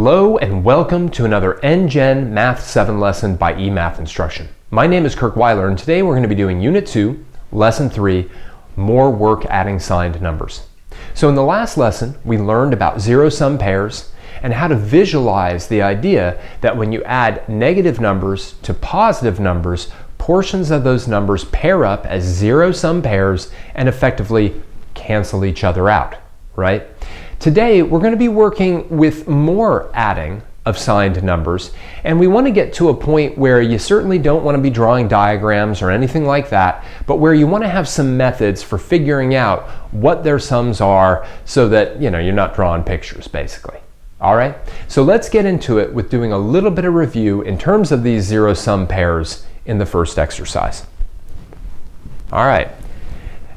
Hello and welcome to another NGen Math 7 lesson by eMathInstruction. My name is Kirk Weiler and today we're going to be doing Unit 2, Lesson 3, More Work Adding Signed Numbers. So in the last lesson we learned about zero-sum pairs and how to visualize the idea that when you add negative numbers to positive numbers, portions of those numbers pair up as zero-sum pairs and effectively cancel each other out, right? Today, we're going to be working with more adding of signed numbers, and we want to get to a point where you certainly don't want to be drawing diagrams or anything like that, but where you want to have some methods for figuring out what their sums are so that, you're not drawing pictures, basically. All right? So let's get into it with doing a little bit of review in terms of these zero-sum pairs in the first exercise. All right.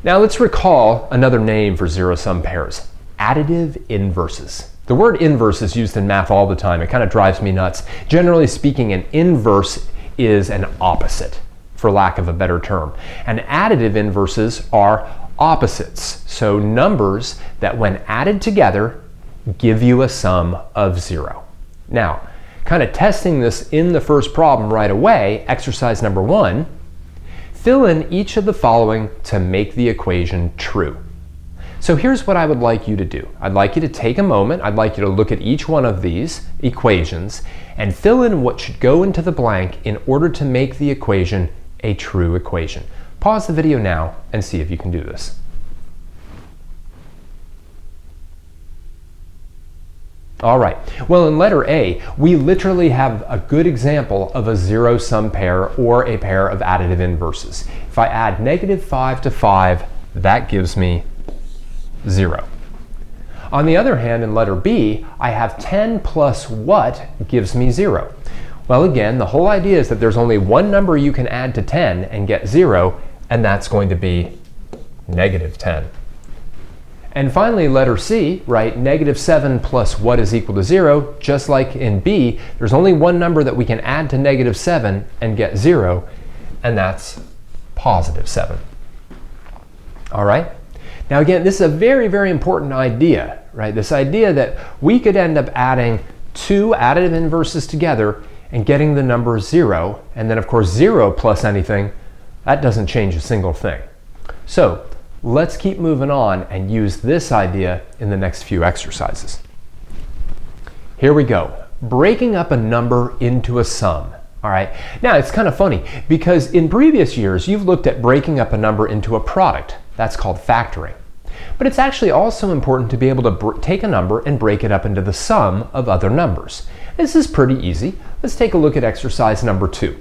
Now let's recall another name for zero-sum pairs. Additive inverses. The word inverse is used in math all the time. It kind of drives me nuts. Generally speaking, an inverse is an opposite, for lack of a better term. And additive inverses are opposites. So numbers that when added together give you a sum of 0. Now, kind of testing this in the first problem right away, exercise number 1, fill in each of the following to make the equation true. So here's what I would like you to do. I'd like you to take a moment. I'd like you to look at each one of these equations and fill in what should go into the blank in order to make the equation a true equation. Pause the video now and see if you can do this. All right, well in letter A, we literally have a good example of a zero-sum pair or a pair of additive inverses. If I add -5 to 5, that gives me 0. On the other hand, in letter B, I have 10 plus what gives me 0? Well, again, the whole idea is that there's only one number you can add to 10 and get 0, and that's going to be -10. And finally, letter C, right, -7 plus what is equal to 0, just like in B, there's only one number that we can add to -7 and get 0, and that's +7. All right? Now again, this is a very, very important idea, right? This idea that we could end up adding two additive inverses together and getting the number 0, and then of course 0 plus anything, that doesn't change a single thing. So let's keep moving on and use this idea in the next few exercises. Here we go. Breaking up a number into a sum. All right. Now it's kind of funny because in previous years you've looked at breaking up a number into a product. That's called factoring. But it's actually also important to be able to take a number and break it up into the sum of other numbers. This is pretty easy. Let's take a look at exercise number 2.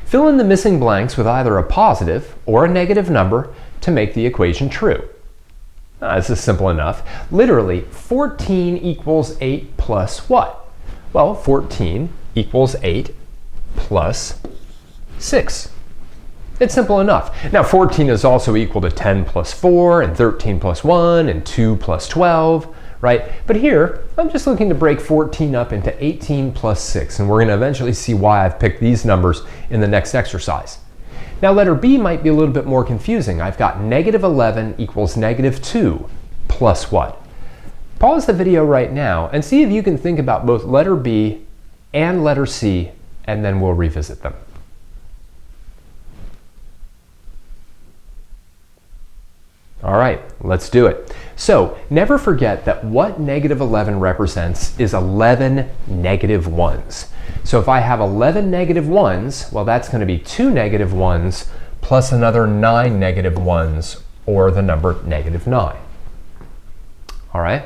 Fill in the missing blanks with either a positive or a negative number to make the equation true. This is simple enough. Literally, 14 equals 8 plus what? Well, 14 equals 8 plus 6. It's simple enough. Now 14 is also equal to 10 plus 4 and 13 plus 1 and 2 plus 12, right? But here, I'm just looking to break 14 up into 18 plus 6, and we're going to eventually see why I've picked these numbers in the next exercise. Now letter B might be a little bit more confusing. I've got -11 equals -2 plus what? Pause the video right now and see if you can think about both letter B and letter C, and then we'll revisit them. All right, let's do it. So never forget that what -11 represents is 11 negative ones. So if I have 11 negative ones, well, that's going to be 2 negative ones plus another 9 negative ones, or the number -9. All right?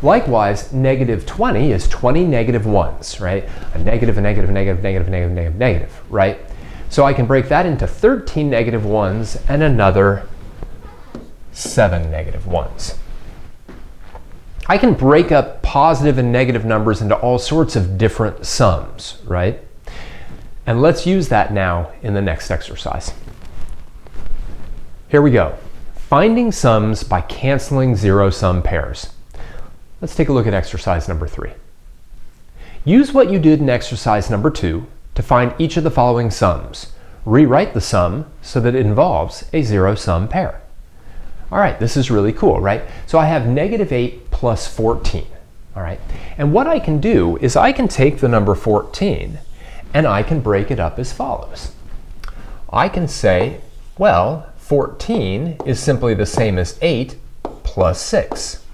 Likewise, -20 is 20 negative ones, right? A negative, a negative, a negative, negative, negative, negative, negative, right? So I can break that into 13 negative ones and another 7 negative ones. I can break up positive and negative numbers into all sorts of different sums, right? And let's use that now in the next exercise. Here we go. Finding sums by canceling zero-sum pairs. Let's take a look at exercise number 3. Use what you did in exercise number 2 to find each of the following sums. Rewrite the sum so that it involves a zero-sum pair. All right, this is really cool, right? So I have -8 plus 14. All right, and what I can do is I can take the number 14 and I can break it up as follows. I can say, well, 14 is simply the same as 8 plus 6,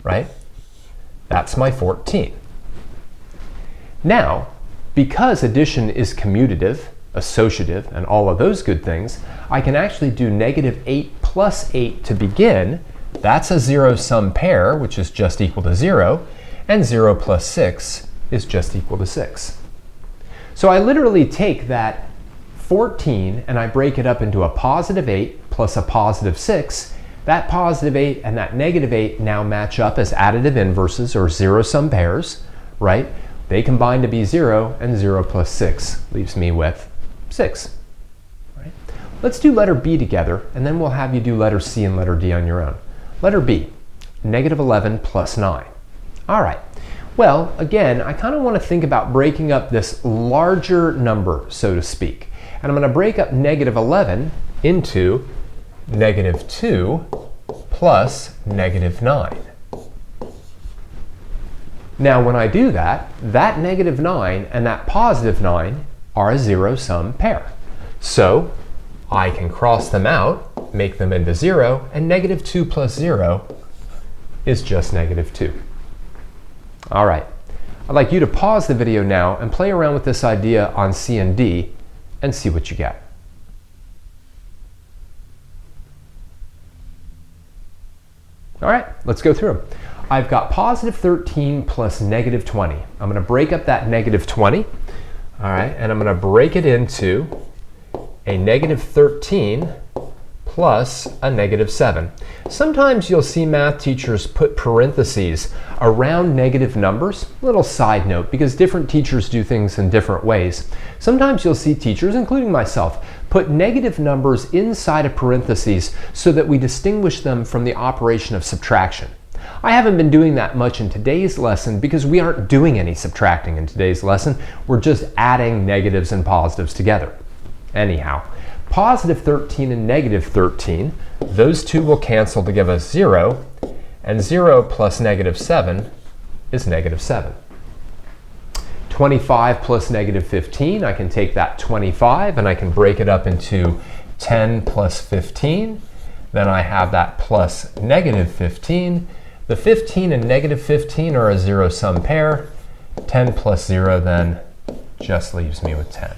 right? That's my 14. Now, because addition is commutative, associative, and all of those good things, I can actually do negative 8 plus 8 to begin. That's a zero-sum pair, which is just equal to 0, and 0 plus 6 is just equal to 6. So I literally take that 14 and I break it up into a positive 8 plus a positive 6. That positive 8 and that negative 8 now match up as additive inverses, or zero-sum pairs, right? They combine to be 0, and 0 plus 6 leaves me with 6. Right? Let's do letter B together, and then we'll have you do letter C and letter D on your own. Letter B, negative 11 plus 9. All right. Well, again, I kind of want to think about breaking up this larger number, so to speak. And I'm going to break up negative 11 into negative 2 plus negative 9. Now, when I do that, that negative 9 and that positive 9 are a zero-sum pair. So I can cross them out, make them into 0, and negative 2 plus 0 is just negative 2. All right. I'd like you to pause the video now and play around with this idea on C and D and see what you get. All right, let's go through them. I've got positive 13 plus negative 20. I'm going to break up that negative 20, all right, and I'm going to break it into a negative 13 plus a negative 7. Sometimes you'll see math teachers put parentheses around negative numbers. Little side note, because different teachers do things in different ways. Sometimes you'll see teachers, including myself, put negative numbers inside of parentheses so that we distinguish them from the operation of subtraction. I haven't been doing that much in today's lesson because we aren't doing any subtracting in today's lesson. We're just adding negatives and positives together. Anyhow, positive 13 and negative 13, those two will cancel to give us 0, and 0 plus negative 7 is negative 7. 25 plus negative 15, I can take that 25 and I can break it up into 10 plus 15. Then I have that plus negative 15. The 15 and negative 15 are a zero-sum pair. 10 plus 0 then just leaves me with 10.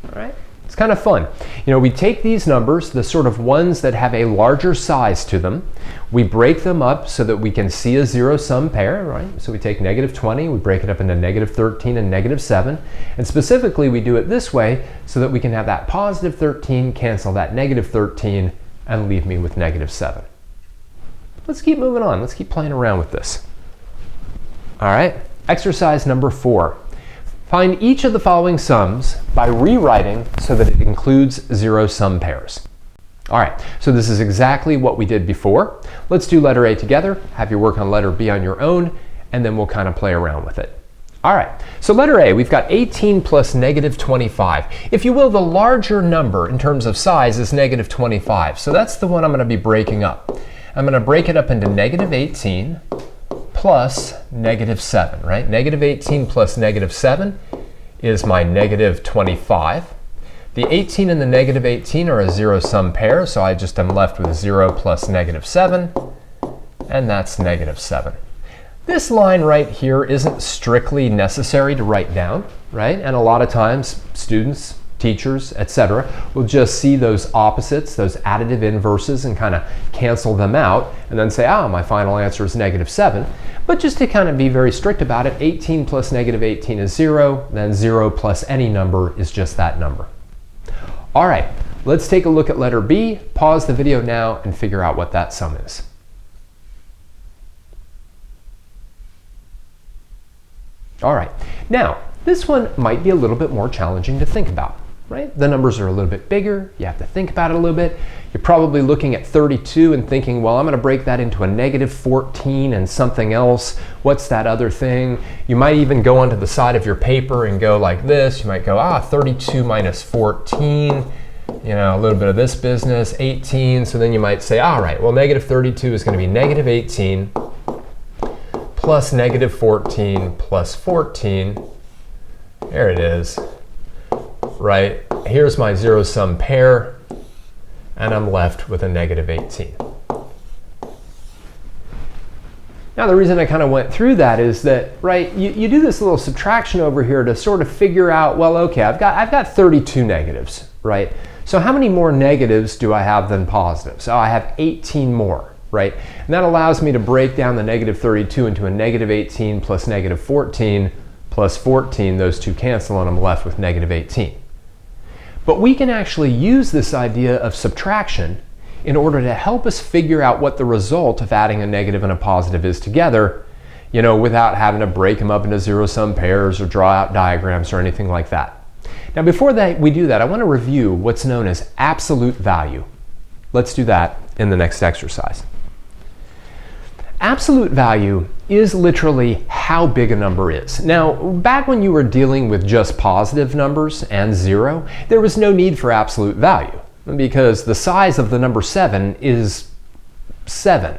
All right? It's kind of fun. You know, we take these numbers, the sort of ones that have a larger size to them, we break them up so that we can see a zero-sum pair, right? So we take negative 20, we break it up into negative 13 and negative 7. And specifically, we do it this way so that we can have that positive 13 cancel that negative 13 and leave me with negative 7. Let's keep moving on. Let's keep playing around with this. All right, exercise number 4. Find each of the following sums by rewriting so that it includes zero-sum pairs. All right, so this is exactly what we did before. Let's do letter A together, have you work on letter B on your own, and then we'll kind of play around with it. All right, so letter A, we've got 18 plus negative 25. If you will, the larger number in terms of size is negative 25. So that's the one I'm going to be breaking up. I'm going to break it up into negative 18 plus negative 7, right? Negative 18 plus negative 7 is my negative 25. The 18 and the negative 18 are a zero-sum pair, so I just am left with 0 plus negative 7, and that's negative 7. This line right here isn't strictly necessary to write down, right? And a lot of times students, teachers, etc., will just see those opposites, those additive inverses, and kind of cancel them out and then say, ah, my final answer is negative 7. But just to kind of be very strict about it, 18 plus negative 18 is 0, then 0 plus any number is just that number. All right, let's take a look at letter B, pause the video now, and figure out what that sum is. All right, now this one might be a little bit more challenging to think about, right? The numbers are a little bit bigger, you have to think about it a little bit. You're probably looking at 32 and thinking, well, I'm going to break that into a negative 14 and something else. What's that other thing? You might even go onto the side of your paper and go like this. You might go, 32 minus 14, you know, a little bit of this business, 18. So then you might say, all right, well, negative 32 is going to be negative 18 plus negative 14 plus 14. There it is, right? Here's my zero-sum pair, and I'm left with a negative 18. Now, the reason I kind of went through that is that, right, you do this little subtraction over here to sort of figure out, well, okay, I've got 32 negatives, right? So how many more negatives do I have than positives? So I have 18 more, right? And that allows me to break down the negative 32 into a negative 18 plus negative 14 plus 14. Those two cancel, and I'm left with negative 18. But we can actually use this idea of subtraction in order to help us figure out what the result of adding a negative and a positive is together, you know, without having to break them up into zero-sum pairs or draw out diagrams or anything like that. Now, before we do that, I want to review what's known as absolute value. Let's do that in the next exercise. Absolute value is literally how big a number is. Now, back when you were dealing with just positive numbers and zero, there was no need for absolute value, because the size of the number 7 is 7,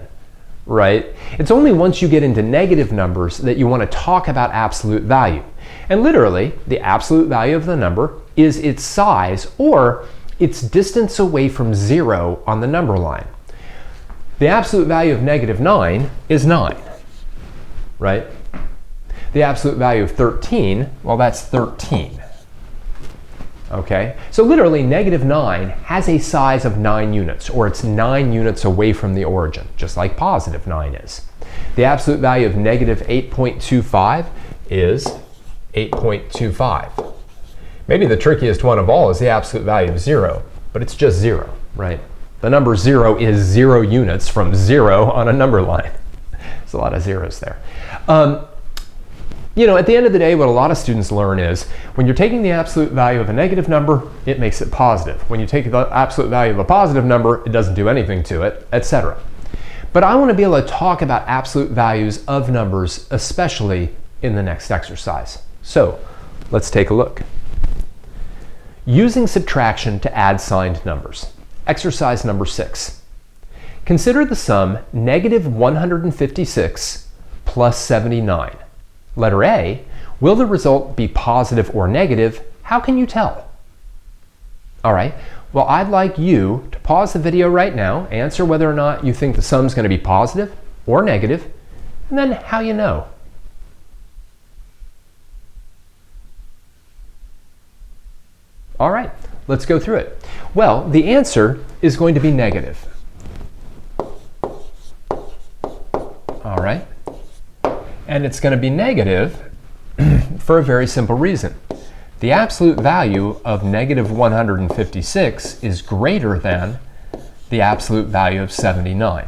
right? It's only once you get into negative numbers that you want to talk about absolute value. And literally, the absolute value of the number is its size or its distance away from 0 on the number line. The absolute value of negative 9 is 9, right? The absolute value of 13, well, that's 13. Okay, so literally negative 9 has a size of 9 units, or it's 9 units away from the origin, just like positive 9 is. The absolute value of negative 8.25 is 8.25. Maybe the trickiest one of all is the absolute value of 0, but it's just 0, right? The number 0 is 0 units from 0 on a number line. There's a lot of zeros there. You know, at the end of the day, what a lot of students learn is when you're taking the absolute value of a negative number, it makes it positive. When you take the absolute value of a positive number, it doesn't do anything to it, etc. But I want to be able to talk about absolute values of numbers, especially in the next exercise. So let's take a look. Using subtraction to add signed numbers. Exercise number 6. Consider the sum negative 156 plus 79. Letter A, will the result be positive or negative? How can you tell? All right, well, I'd like you to pause the video right now, answer whether or not you think the sum's going to be positive or negative, and then how you know. All right, let's go through it. Well, the answer is going to be negative. All right. And it's going to be negative for a very simple reason. The absolute value of negative 156 is greater than the absolute value of 79.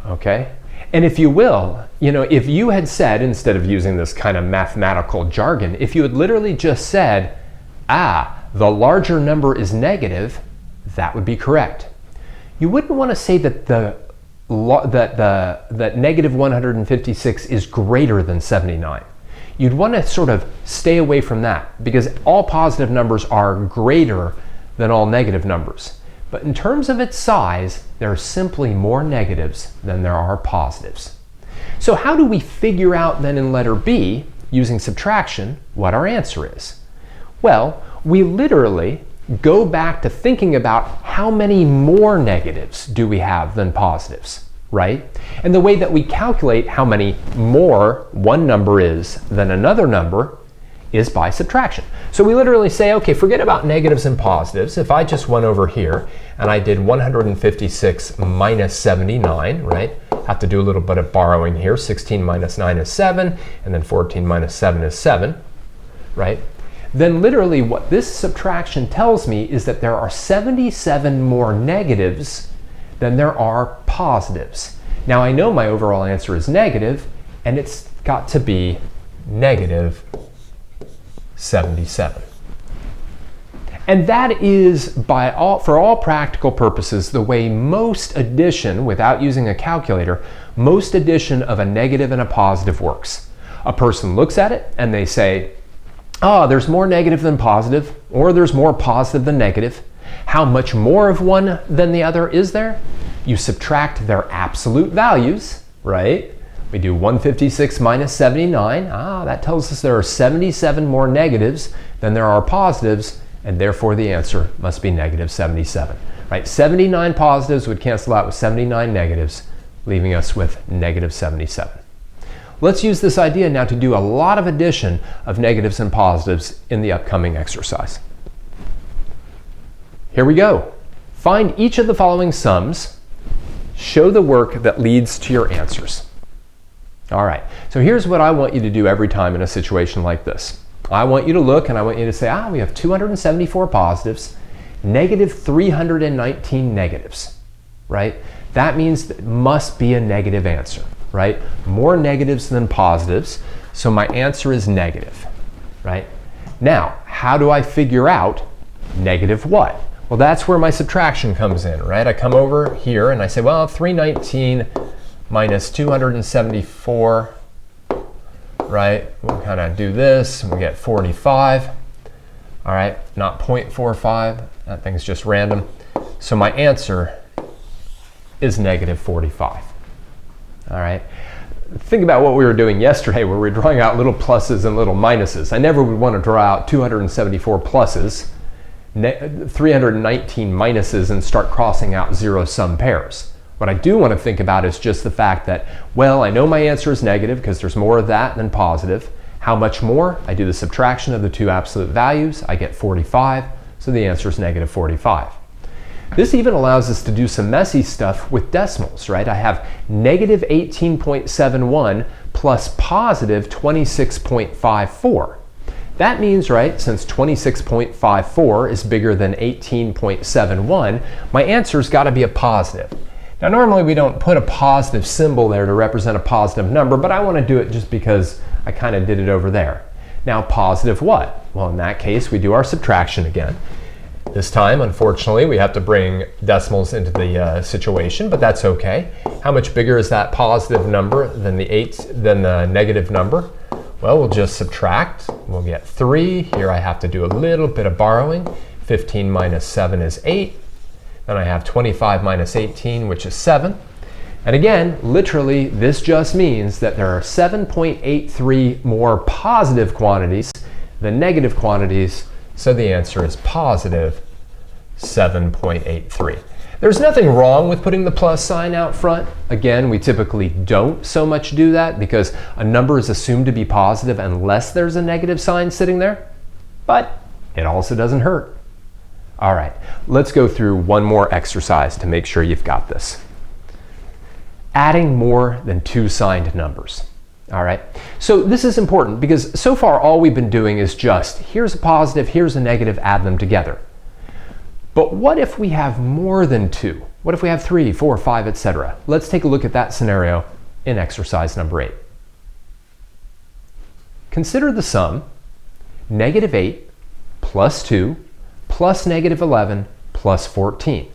Okay? And if you will, you know, if you had said, instead of using this kind of mathematical jargon, if you had literally just said, the larger number is negative, that would be correct. You wouldn't want to say that that negative 156 is greater than 79. You'd want to sort of stay away from that, because all positive numbers are greater than all negative numbers. But in terms of its size, there are simply more negatives than there are positives. So how do we figure out then in letter B, using subtraction, what our answer is? Well, we literally go back to thinking about how many more negatives do we have than positives, right? And the way that we calculate how many more one number is than another number is by subtraction. So we literally say, okay, forget about negatives and positives. If I just went over here and I did 156 minus 79, right? Have to do a little bit of borrowing here. 16 minus 9 is 7, and then 14 minus 7 is 7, right? Then literally what this subtraction tells me is that there are 77 more negatives than there are positives. Now I know my overall answer is negative, and it's got to be negative 77. And that is, for all practical purposes, the way most addition, without using a calculator, most addition of a negative and a positive works. A person looks at it and they say, oh, there's more negative than positive, or there's more positive than negative. How much more of one than the other is there? You subtract their absolute values, right? We do 156 minus 79. That tells us there are 77 more negatives than there are positives, and therefore the answer must be negative 77. Right? 79 positives would cancel out with 79 negatives, leaving us with negative 77. Let's use this idea now to do a lot of addition of negatives and positives in the upcoming exercise. Here we go. Find each of the following sums. Show the work that leads to your answers. All right, so here's what I want you to do every time in a situation like this. I want you to look and I want you to say, we have 274 positives, negative 319 negatives, right? That means that it must be a negative answer, right? More negatives than positives, so my answer is negative, right? Now, how do I figure out negative what? Well, that's where my subtraction comes in, right? I come over here and I say, well, 319 minus 274, right? We'll kind of do this, and we get 45. All right, not 0.45, that thing's just random. So my answer is negative 45. All right, think about what we were doing yesterday where we were drawing out little pluses and little minuses. I never would want to draw out 274 pluses, 319 minuses, and start crossing out zero-sum pairs. What I do want to think about is just the fact that, well, I know my answer is negative because there's more of that than positive. How much more? I do the subtraction of the two absolute values. I get 45, so the answer is negative 45. This even allows us to do some messy stuff with decimals, right? I have negative 18.71 plus positive 26.54. That means, right, since 26.54 is bigger than 18.71, my answer's got to be a positive. Now, normally we don't put a positive symbol there to represent a positive number, but I want to do it just because I kind of did it over there. Now, positive what? Well, in that case, we do our subtraction again. This time, unfortunately, we have to bring decimals into the situation, but that's okay. How much bigger is that positive number than the negative number? Well, we'll just subtract. We'll get 3. Here I have to do a little bit of borrowing. 15 minus 7 is 8. Then I have 25 minus 18, which is 7. And again, literally, this just means that there are 7.83 more positive quantities than negative quantities, so the answer is positive 7.83. There's nothing wrong with putting the plus sign out front. Again, we typically don't so much do that because a number is assumed to be positive unless there's a negative sign sitting there, but it also doesn't hurt. All right, let's go through one more exercise to make sure you've got this. Adding more than two signed numbers. All right, so this is important because so far all we've been doing is just here's a positive, here's a negative, add them together. But what if we have more than two? What if we have 3, 4, 5, etc.? Let's take a look at that scenario in exercise number 8. Consider the sum negative 8 plus 2 plus negative 11 plus 14.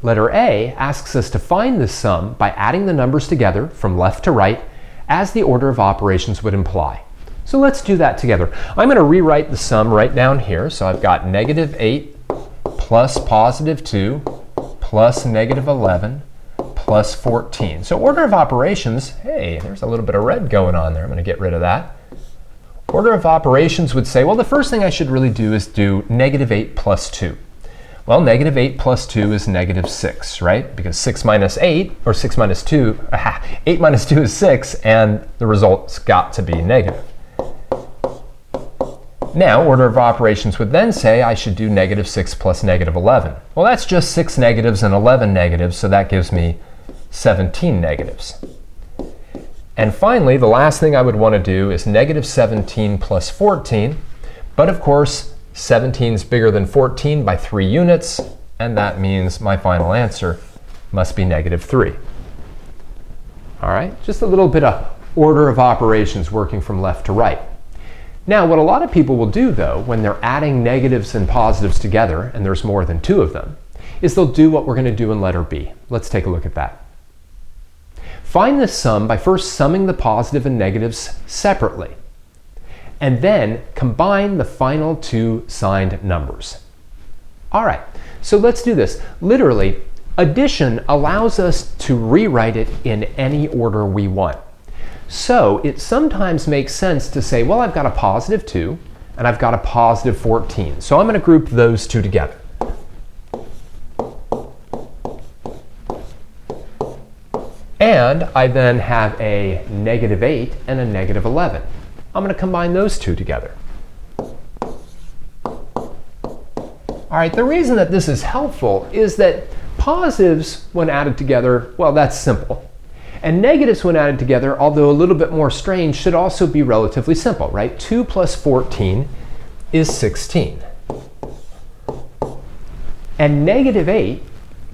Letter A asks us to find this sum by adding the numbers together from left to right as the order of operations would imply. So let's do that together. I'm going to rewrite the sum right down here. So I've got negative 8 plus positive 2 plus negative 11 plus 14. So order of operations, hey, there's a little bit of red going on there. I'm going to get rid of that. Order of operations would say, well, the first thing I should really do is do negative 8 plus 2. Well, negative 8 plus 2 is negative 6, right? Because 6 minus 8, or 6 minus 2, 8 minus 2 is 6, and the result's got to be negative. Now, order of operations would then say I should do negative 6 plus negative 11. Well, that's just 6 negatives and 11 negatives, so that gives me 17 negatives. And finally, the last thing I would want to do is negative 17 plus 14. But of course, 17 is bigger than 14 by 3 units, and that means my final answer must be negative 3. All right, just a little bit of order of operations working from left to right. Now, what a lot of people will do, though, when they're adding negatives and positives together, and there's more than 2 of them, is they'll do what we're going to do in letter B. Let's take a look at that. Find this sum by first summing the positive and negatives separately, and then combine the final 2 signed numbers. All right, so let's do this. Literally, addition allows us to rewrite it in any order we want. So it sometimes makes sense to say, well, I've got a positive 2 and I've got a positive 14. So I'm going to group those two together. And I then have a negative 8 and a negative 11. I'm going to combine those two together. All right, the reason that this is helpful is that positives, when added together, well, that's simple. And negatives, when added together, although a little bit more strange, should also be relatively simple, right? 2 plus 14 is 16. And negative 8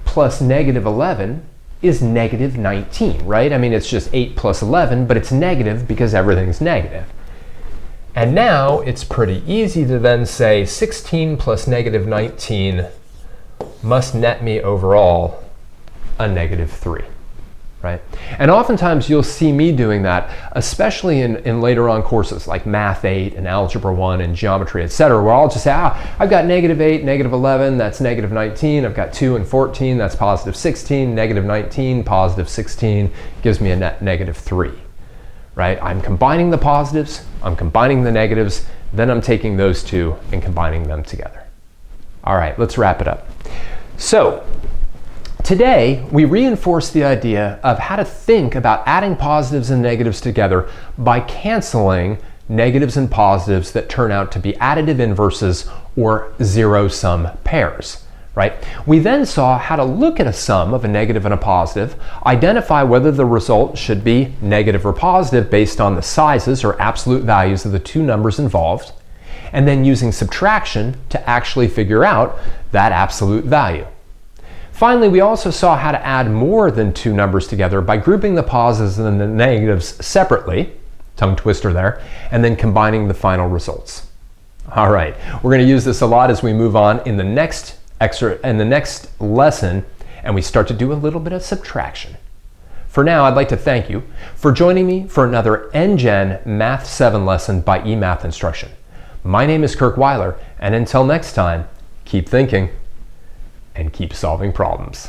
plus negative 11 is negative 19, right? I mean, it's just 8 plus 11, but it's negative because everything's negative. And now it's pretty easy to then say 16 plus negative 19 must net me overall a negative 3, right? And oftentimes you'll see me doing that, especially in later on courses like Math 8 and Algebra 1 and Geometry, etc., where I'll just say, I've got negative 8, negative 11, that's negative 19. I've got 2 and 14, that's positive 16. Negative 19, positive 16 gives me a net negative 3. Right? I'm combining the positives, I'm combining the negatives, then I'm taking those two and combining them together. All right, let's wrap it up. So today we reinforce the idea of how to think about adding positives and negatives together by canceling negatives and positives that turn out to be additive inverses or zero-sum pairs. Right? We then saw how to look at a sum of a negative and a positive, identify whether the result should be negative or positive based on the sizes or absolute values of the two numbers involved, and then using subtraction to actually figure out that absolute value. Finally, we also saw how to add more than two numbers together by grouping the positives and the negatives separately, tongue twister there, and then combining the final results. All right, we're going to use this a lot as we move on in the next lesson, and we start to do a little bit of subtraction. For now, I'd like to thank you for joining me for another NGen Math 7 lesson by eMathInstruction. My name is Kirk Weiler, and until next time, keep thinking and keep solving problems.